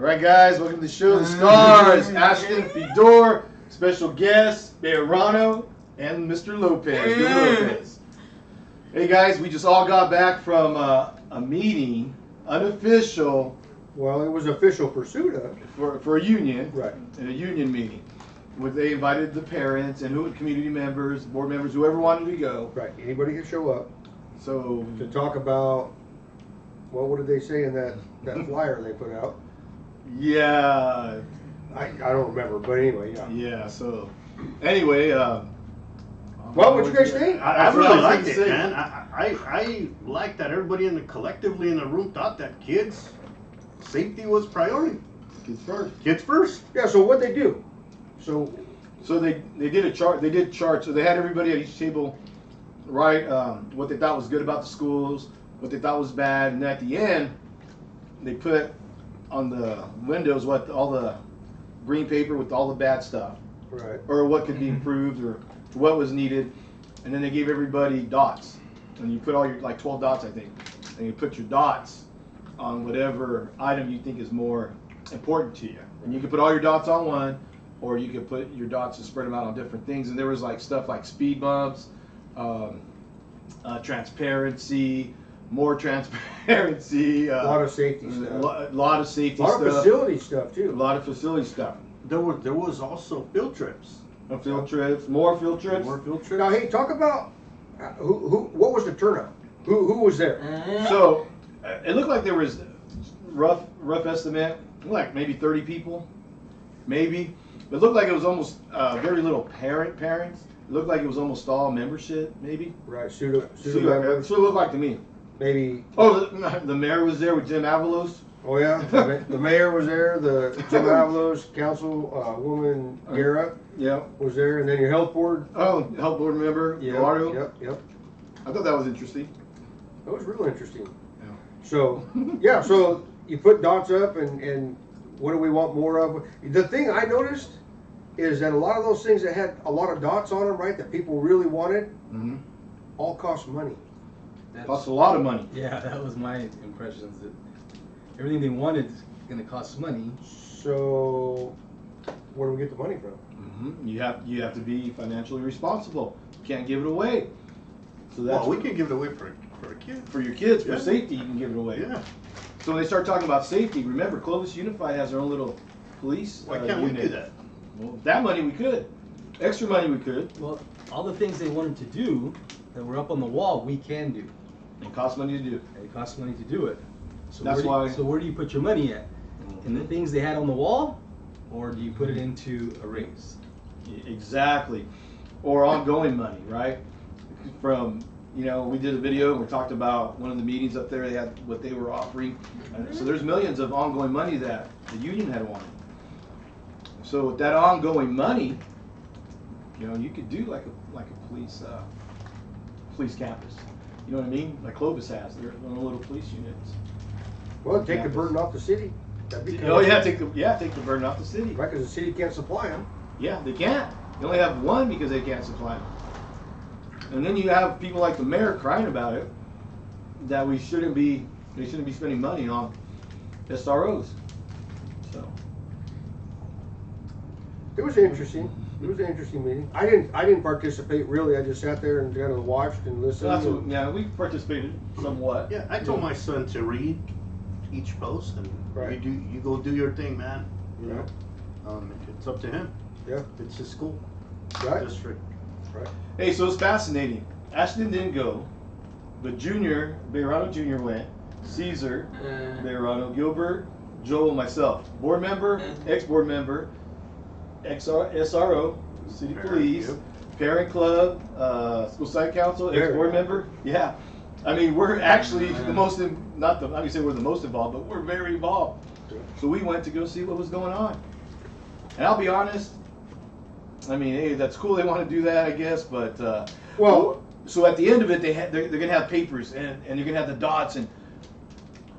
All right, guys, welcome to the show. The stars, Ashton, Fedor, special guest, Bejarano, and Mr. Lopez. Good Lopez. Hey, guys, we just all got back from a meeting, unofficial. Well, it was official pursuit of. For a union. Right. A union meeting. They invited the parents and community members, board members, whoever wanted to go. Right. Anybody can show up. So to talk about, well, what did they say in that flyer they put out? Yeah. I don't remember, but anyway, yeah. Yeah. So anyway, well, what you guys think? I really liked it, man. I liked that everybody collectively in the room thought that kids' safety was priority. Kids first. Kids first. Yeah. So what they do? So they did a chart. They did charts. So they had everybody at each table write what they thought was good about the schools, what they thought was bad, and at the end, they put on the windows all the green paper with all the bad stuff, right, or what could be improved, or what was needed, and then they gave everybody dots, and you put all your 12 dots, I think, and you put your dots on whatever item you think is more important to you, and you can put all your dots on one. Or you could put your dots and spread them out on different things. And there was stuff like speed bumps, transparency, more transparency. A lot of safety stuff. A lot of safety stuff. A lot of facility stuff too. A lot of facility stuff. There was also field trips. Field trips, more field trips. More field trips. Now, hey, talk about what was the turnout? Who was there? So it looked like there was rough estimate, like maybe 30 people, maybe. It looked like it was almost very little parents. It looked like it was almost all membership, maybe. Right, pseudo That's what it looked like to me. Maybe. Oh, the mayor was there with Jim Avalos. Oh yeah, the mayor was there. The Jim Avalos, Councilwoman Guerra. Yeah. Was there, and then your health board. Oh, health board member. Yep. I thought that was interesting. That was real interesting. Yeah. So yeah, so you put dots up, and what do we want more of? The thing I noticed is that a lot of those things that had a lot of dots on them, right, that people really wanted, all cost money. Cost a lot of money. Yeah, that was my impressions. That everything they wanted is going to cost money. So, where do we get the money from? You have to be financially responsible. You can't give it away. So that's we can give it away for a kid. For your kids, for Yeah. safety, you can give it away. Yeah. So when they start talking about safety, remember Clovis Unified has their own little police. Why can't we unit. do that? Well, that money we could. Extra money we could. Well, all the things they wanted to do that were up on the wall, we can do. It costs money to do. And it costs money to do it. So That's why. So where do you put your money at? In the things they had on the wall, or do you put it into a raise? Exactly. Or ongoing money, right? From, we did a video and we talked about one of the meetings up there, they had what they were offering. And so there's millions of ongoing money that the union had wanted. So with that ongoing money, you could do like a police campus. You know what I mean? Like Clovis has their own little police units. Well, take the burden off the city. That'd be take the burden off the city. Right, because the city can't supply them. Yeah, they can't. They only have one because they can't supply them. And then you have people like the mayor crying about it, that they shouldn't be spending money on SROs. So it was interesting. It was an interesting meeting. I didn't participate really. I just sat there and kind of watched and listened. So we participated somewhat. Yeah, I told my son to read each post, and you go do your thing, man. It's up to him. Yeah, it's his school, district. Right. Hey, so it's fascinating. Ashton didn't go, but Bejarano Jr. went. Caesar, Bejarano, Gilbert, Joel, myself. Board member, ex-board member, SRO, City Police, Parent Club, School Site Council, ex-board member. Yeah. I mean, we're actually the most, I'm not going to say we're the most involved, but we're very involved. So we went to go see what was going on. And I'll be honest, I mean, hey, that's cool. They want to do that, I guess. But so at the end of it, they're gonna have papers and you're gonna have the dots and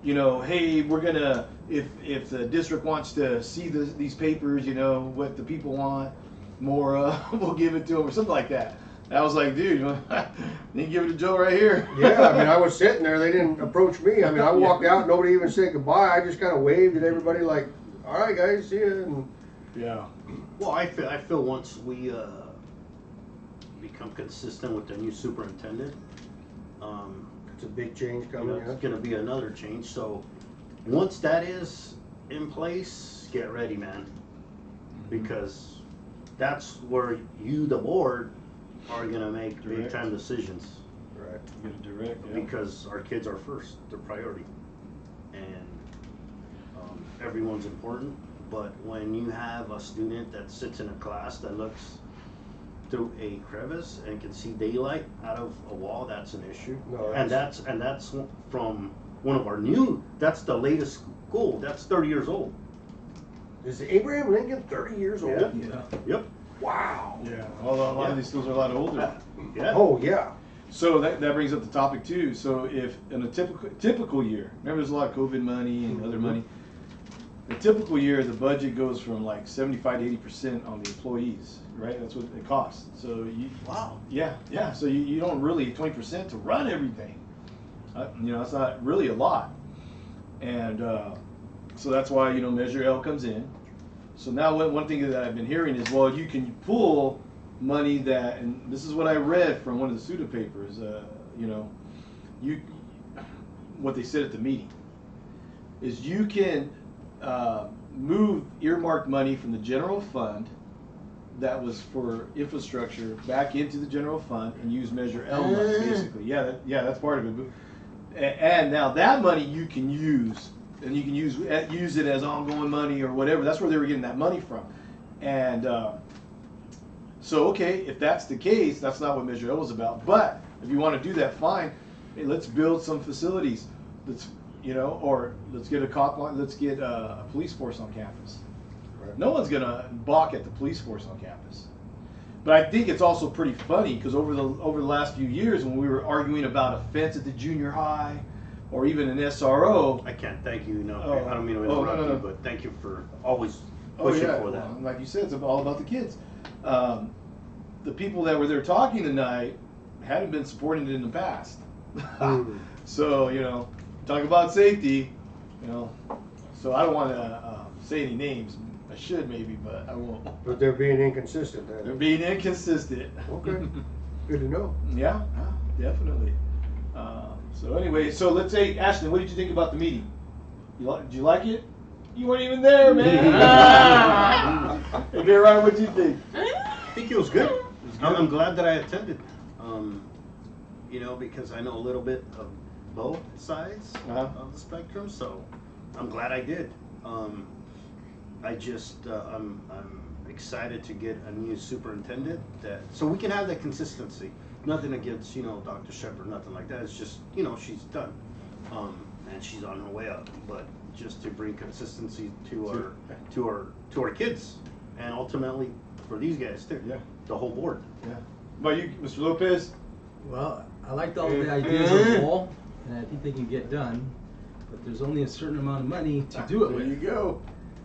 hey, we're gonna if the district wants to see these papers, what the people want more, we'll give it to them or something like that. And I was like, dude, you can give it to Joe right here. Yeah, I mean, I was sitting there. They didn't approach me. I mean, I walked out. Nobody even said goodbye. I just kind of waved at everybody like, all right, guys, see ya. And Yeah. Well, I feel once we become consistent with the new superintendent, it's a big change you coming. know, Yeah. it's gonna be another change. So once that is in place, get ready, man, because that's where you, the board, are gonna make big Direct. time decisions. Right. Get it direct. Yeah. Because our kids are first, they're priority, and everyone's important. But when you have a student that sits in a class that looks through a crevice and can see daylight out of a wall, that's an issue. No, And that's from one of our new. That's the latest school. That's 30 years old. Is Abraham Lincoln 30 years old? Yeah. Yeah. Yep. Wow. Yeah. Although a lot of these schools are a lot older. Yeah. Oh yeah. So that brings up the topic too. So if in a typical year, remember there's a lot of COVID money and other money. The typical year, the budget goes from like 75 to 80% on the employees, right? That's what it costs. So you, Wow. yeah. So you don't really 20% to run everything. You know, that's not really a lot. And so that's why, you know, Measure L comes in. So now one thing that I've been hearing is, well, you can pull money that, and this is what I read from one of the Suda papers, you know, what they said at the meeting, is you can move earmarked money from the general fund that was for infrastructure back into the general fund and use Measure L money, basically. Yeah, that's part of it. And now that money you can use, and you can use it as ongoing money or whatever. That's where they were getting that money from. And so, okay, if that's the case, that's not what Measure L was about. But if you want to do that, fine. Hey, let's build some facilities. Let's, you know, or let's get a police force on campus. Right. No one's gonna balk at the police force on campus. But I think it's also pretty funny because over the last few years, when we were arguing about a fence at the junior high, or even an SRO. I can't thank you. No, Oh, I don't mean to oh, interrupt no. you, but thank you for always pushing for that. Well, like you said, it's all about the kids. The people that were there talking tonight hadn't been supporting it in the past. So, you know, talk about safety, you know. So I don't want to say any names. I should maybe, but I won't. But they're being inconsistent. They're being inconsistent. Okay. Good to know. Yeah, definitely. So anyway, so let's say, Ashton, what did you think about the meeting? Did you like it? You weren't even there, man. Hey, Ryan, what did you think? I think it was good. I'm glad that I attended. You know, because I know a little bit of both sides of the spectrum, so I'm glad I did. I'm excited to get a new superintendent so we can have that consistency. Nothing against, you know, Dr. Shepard, nothing like that. It's just, you know, she's done, and she's on her way up. But just to bring consistency to our kids, and ultimately for these guys too. Yeah. The whole board. Yeah. How about you, Mr. Lopez? Well, I liked all the ideas on the wall, and I think they can get done, but there's only a certain amount of money to do it There with. you go.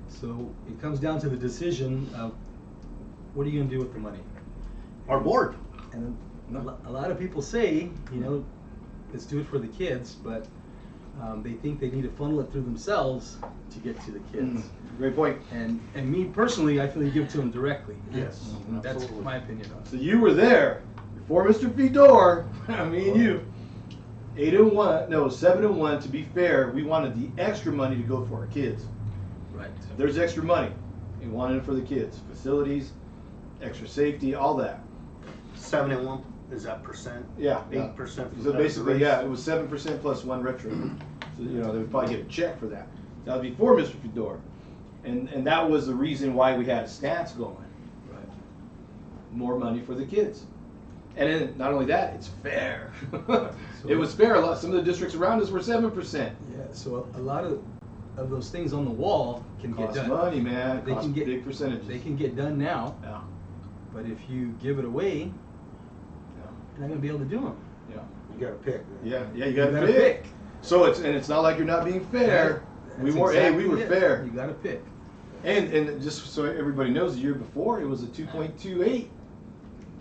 So it comes down to the decision of what are you going to do with the money? Our board. And a lot of people say, you know, let's do it for the kids, but they think they need to funnel it through themselves to get to the kids. Great point. And me personally, I feel you give it to them directly. Yes, That's absolutely. my opinion on it. So you were there before Mr. Fedor, me and you. 7-1. To be fair, we wanted the extra money to go for our kids. Right. If there's extra money, we wanted it for the kids. Facilities, extra safety, all that. 7-1. Is that percent? Yeah. 8%. So basically, yeah, it was 7% plus 1 retro. So, you know, they would probably get a check for that. That was before Mr. Fedor. And that was the reason why we had a stance going. Right. More money for the kids. And then not only that, it's fair. It was fair. Some of the districts around us were 7%. Yeah, so a lot of those things on the wall can get Cost done. money, man. They Cost can get big percentages. They can get done now, Yeah. but if you give it away, you're not gonna be able to do them. Yeah. You got to pick. Yeah. You got to gotta pick. So it's not like you're not being fair. We were fair. You gotta pick. And just so everybody knows, the year before it was a 2.28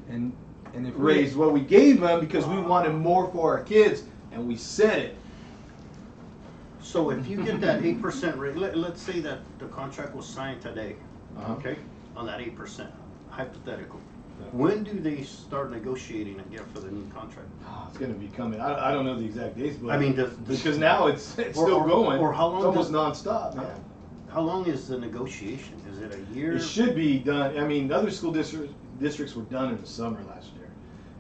And if raised what we gave them because we wanted more for our kids, and we said it. So if you get that 8% rate, let's say that the contract was signed today, okay, on that 8%, hypothetical. When do they start negotiating again for the new contract? Oh, it's going to be coming. I don't know the exact dates, but I mean, because now it's still going. Or how long? It's almost nonstop, man. How long is the negotiation? Is it a year? It should be done. I mean, other school districts were done in the summer last year,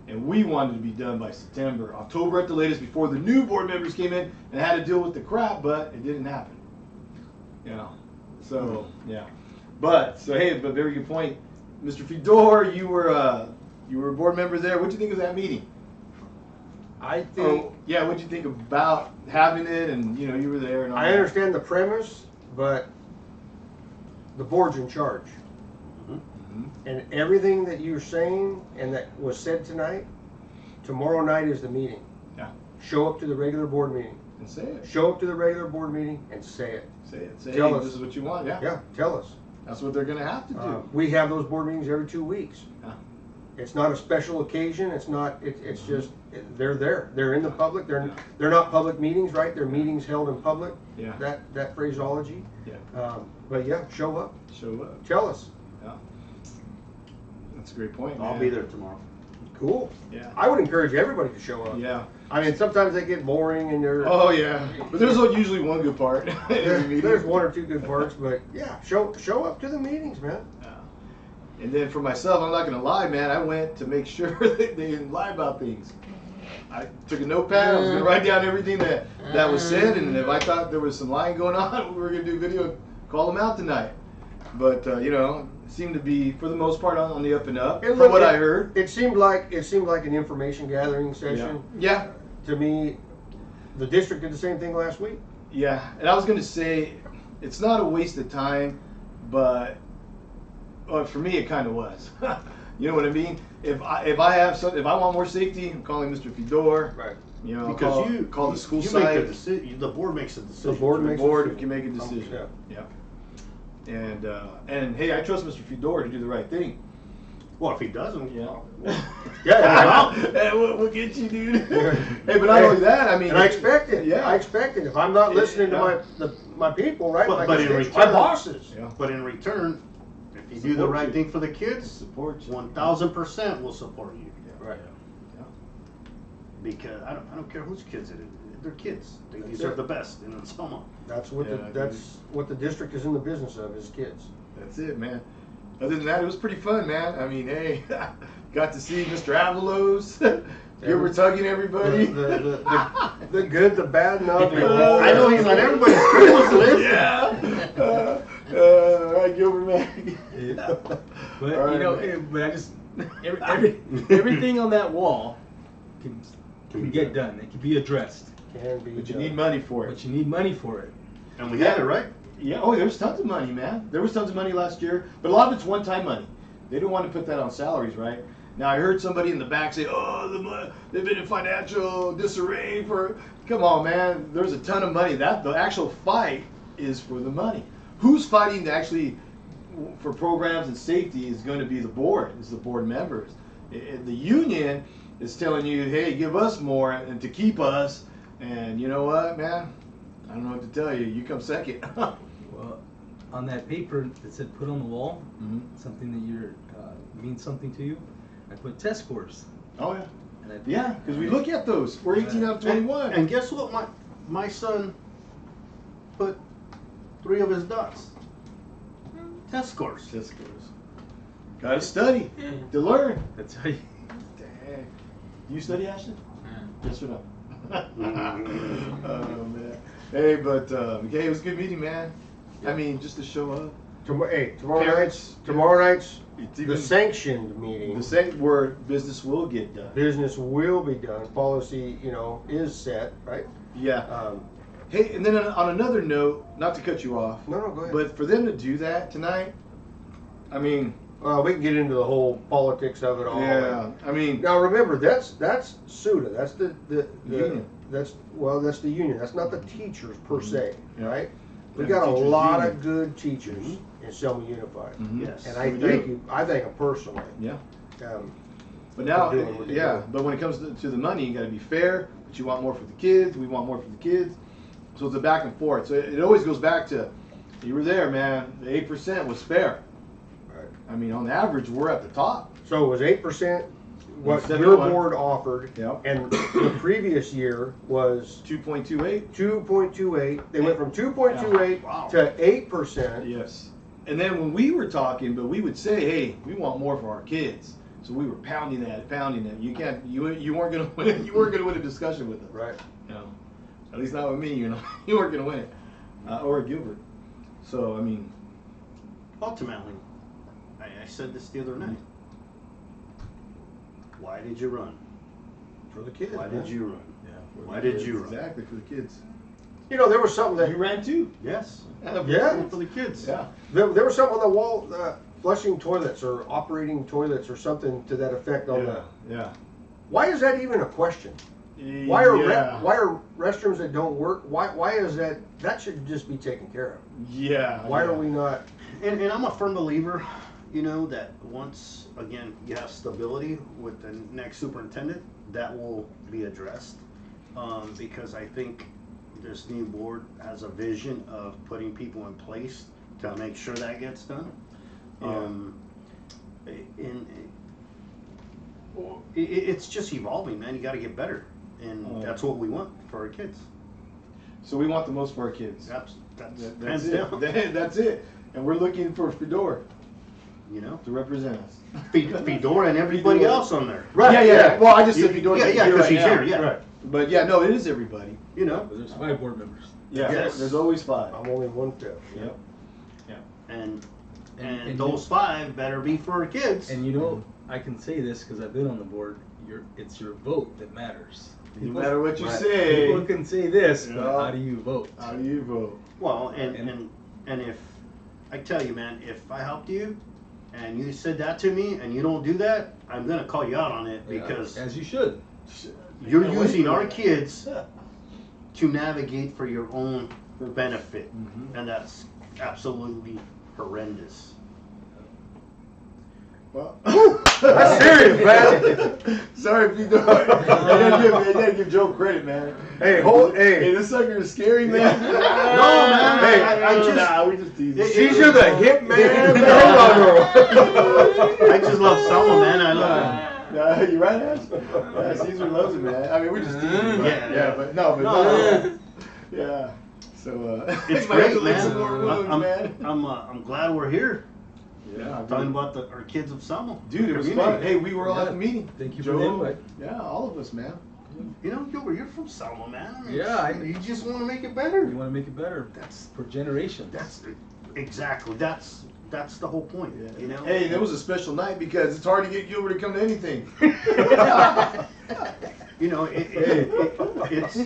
and we wanted to be done by September, October at the latest, before the new board members came in and had to deal with the crap. But it didn't happen. You know, so yeah. But very good point. Mr. Fedor, you were a board member there. What'd you think of that meeting? I think. What'd you think about having it? And you were there. And all I understand the premise, but the board's in charge. And everything that you're saying and that was said tonight, tomorrow night is the meeting. Yeah. Show up to the regular board meeting. And say it. Show up to the regular board meeting and say it. Say it. Say, Tell hey, us. this is what you want. Yeah. Yeah, tell us. That's what they're going to have to do. We have those board meetings every 2 weeks. Yeah. It's not a special occasion. It's not. It's just they're there. They're in the public. They're not public meetings, right? They're meetings held in public. Yeah. That phraseology. Yeah. But yeah, show up. Show up. Tell us. Yeah. That's a great point. I'll man. be there tomorrow. Cool. Yeah. I would encourage everybody to show up. Yeah. I mean, sometimes they get boring and they're. Oh yeah. But there's usually one good part. There's one or two good parts, but yeah, show up to the meetings, man. And then for myself, I'm not gonna lie, man. I went to make sure that they didn't lie about things. I took a notepad. I was gonna write down everything that was said, and if I thought there was some lying going on, we were gonna do video, call them out tonight. But it seemed to be, for the most part, on the up and up. From what I heard, it seemed like an information gathering session. Yeah. To me, the district did the same thing last week. Yeah, and I was gonna say, it's not a waste of time, but for me, it kind of was. You know what I mean? If I want more safety, I'm calling Mr. Fedor. Right. Because you call the school you site. Make the decision. The board makes a decision. The board makes a decision. can make a decision. Yeah. And hey, I trust Mr. Fedor to do the right thing. Well, if he doesn't, we'll get you, dude. Hey, but not only that, I mean, and I expect it. Yeah, I expect it. If I'm not listening to my people, right? But in return, my bosses. Yeah. But in return, if you do the right thing for the kids, support you. 1000% will support you. Yeah. Right. Yeah. Because I don't care whose kids it is. They're kids. They deserve the best in Selma. That's what what the district is in the business of, is kids. That's it, man. Other than that, it was pretty fun, man. I mean, hey, got to see Mr. Avalos. Gilbert's hugging everybody. The good, the bad, and the ugly. I know he's on everybody's Christmas list. Yeah. All right, Gilbert, man. Yeah. But right, but I just everything on that wall can get done. It can be addressed. But you need money for it. But you need money for it. And we have it, right? Yeah. Oh, there's tons of money, man. There was tons of money last year, but a lot of it's one-time money. They didn't want to put that on salaries, right? Now I heard somebody in the back say, "Oh, they've been in financial disarray for." Come on, man. There's a ton of money. The actual fight is for the money. Who's fighting for programs and safety is going to be the board. It's the board members. The union is telling you, "Hey, give us more and to keep us." And you know what, man? I don't know what to tell you. You come second. Well, on that paper that said "put on the wall," something that means something to you, I put test scores. Oh yeah. Because we look at those. We're 18 out of 21. And guess what? My son put 3 of his dots. Test scores. Test scores. Gotta study to learn. That's how you. Dang. Do you study, Ashton? Yes or no? Oh man. Hey, but okay, it was a good meeting, man. I mean, just to show up. Tomorrow night's the even sanctioned meeting. the same where business will get done. Business will be done. Policy, is set, right? Yeah. Hey, and then on another note, not to cut you off. No, go ahead. But for them to do that tonight, I mean. We can get into the whole politics of it all. Yeah. I mean. Now remember, that's SUTA. That's the union. That's the union. That's not the teachers per se, right? We Yeah, got a teachers lot union. of good teachers in Selma Unified. Yes. And I thank them personally. Yeah. But for now, doing what they do. but when it comes to the money, you got to be fair. But you want more for the kids. We want more for the kids. So it's a back and forth. So it always goes back to, you were there, man. The 8% was fair. Right. I mean, on average, we're at the top. So it was 8% what Instead your of one. board offered, Yep. and the previous year was 2.28. 2.28. They went from 2.28 Wow. to 8%. Yes. And then when we were talking, but we would say, hey, we want more for our kids. So we were pounding that. You can't, you weren't gonna win. You weren't gonna win a discussion with us. Right. No, at least not with me. You know, you weren't gonna win it, or Gilbert. So I mean, Ultimately, I said this the other night. Why did you run? For the kids. Why man. did you run? Yeah. Why did you run? exactly for the kids. You know, there was something that You ran too. Yes. Yeah. For the kids. Yeah. there was something on the wall, flushing toilets or operating toilets or something to that effect on the. Yeah. Why is that even a question? Why are Yeah. why are restrooms that don't work? Why is that? That should just be taken care of. Yeah. Why yeah. are we not? And I'm a firm believer, you know, that once again you have stability with the next superintendent, that will be addressed. Because I think this new board has a vision of putting people in place to make sure that gets done. It's just evolving, man. You got to get better, and that's what we want for our kids. So we want the most for our kids. That's That's hands it. down. That's it. And we're looking for Fedor You know, to represent us. Fedor and everybody Fedor. else on there. Right. Yeah. Well, I just said Fedor. Yeah, yeah, because he's here. Yeah. Right. But yeah, no, it is everybody. You know, But there's 5 board members. Yeah. Yes. There's always 5. I'm only 1/5. Yep. and And those 5 better be for our kids. And you know, I can say this because I've been on the board. It's your vote that matters. No matter what you Right. say, People can say this, but Yeah. how do you vote? how do you vote? Well, and if I tell you, man, if I helped you and you said that to me and you don't do that, I'm gonna call you out on it because As you should. you're Can't wait using for our that. kids to navigate for your own benefit, and that's absolutely horrendous. Well, That's serious, man. Sorry, Fedor. I gotta give Joe credit, man. Hey, Hey, this sucker is scary, man. No, man. Hey, We're just teasing. She's the hit man. I just love Selma, man. I love him. No, you right, Ash? Yeah, Caesar loves it, man. I mean, we're just teasing. But, Yeah. but no, but No. yeah. So It's might have great, to lick man. some more wounds, man. I'm glad we're here Yeah, talking about our kids of Selma. dude, it was Community. fun. Hey, we were all at the meeting. Thank you for Joe, the invite. Yeah, all of us, man. You know, Gilbert, you're from Selma, man. I mean, Yeah, you just want to make it better. You want to make it better. That's For generations. exactly. That's the whole point. Yeah. You know. Hey, that was a special night because it's hard to get Gilbert to come to anything. You know, it's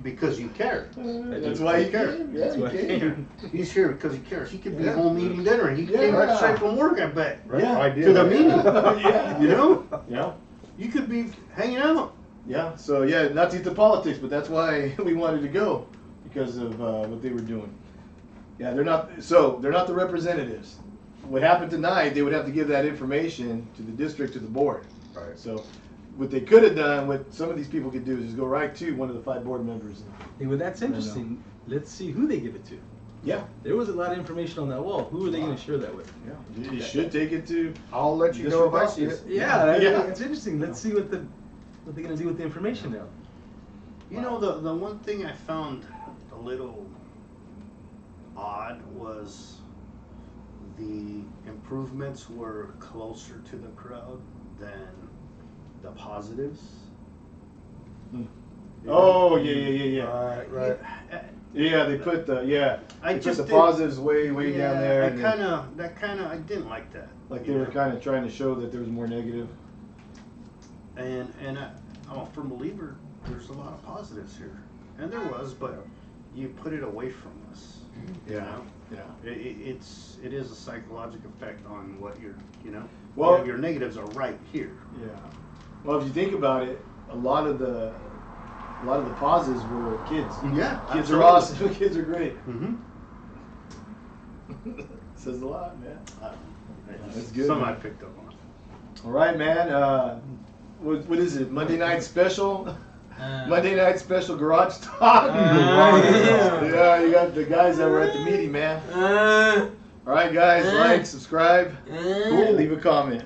because you care. That's why he cared. Yeah, That's he why- came. He's here because he cares. He could be Yeah. home eating dinner. He Yeah. came right straight from work, I bet. Yeah. I did. To the meeting. Yeah. You know, Yeah. you could be hanging out. Yeah. So yeah, not to get to politics, but that's why we wanted to go because of what they were doing. Yeah, they're not the representatives. What happened tonight, they would have to give that information to the district, to the board. Right. So what they could have done, what some of these people could do is just go right to one of the 5 board members. Hey, well, that's interesting. Let's see who they give it to. Yeah. There was a lot of information on that wall. Who are they going to share that with? Yeah. You should take it to. I'll let you know if I see it. Yeah, Yeah. it's interesting. Let's see what they're going to do with the information now. You know, the one thing I found a little odd was the improvements were closer to the crowd than the positives. Oh yeah. Right. Yeah, they put the I they put just the did- positives way down there. I and then- kind of I didn't like that. like you they were know? kind of trying to show that there was more negative. And I'm a firm believer. There's a lot of positives here, and there was, but you put it away from us. You know? Yeah. It is a psychological effect on what you're, you know. Well- your negatives are right here. Yeah. Well, if you think about it, a lot of the positives were kids. Yeah, Kids are awesome. Kids are great. Mm-hmm. Says a lot, man. That's good, Some man. I picked up on. All right, man. What is it? Monday night special. Monday night special garage talk. Yeah, you got the guys that were at the meeting, man. All right, guys, like, subscribe, leave a comment.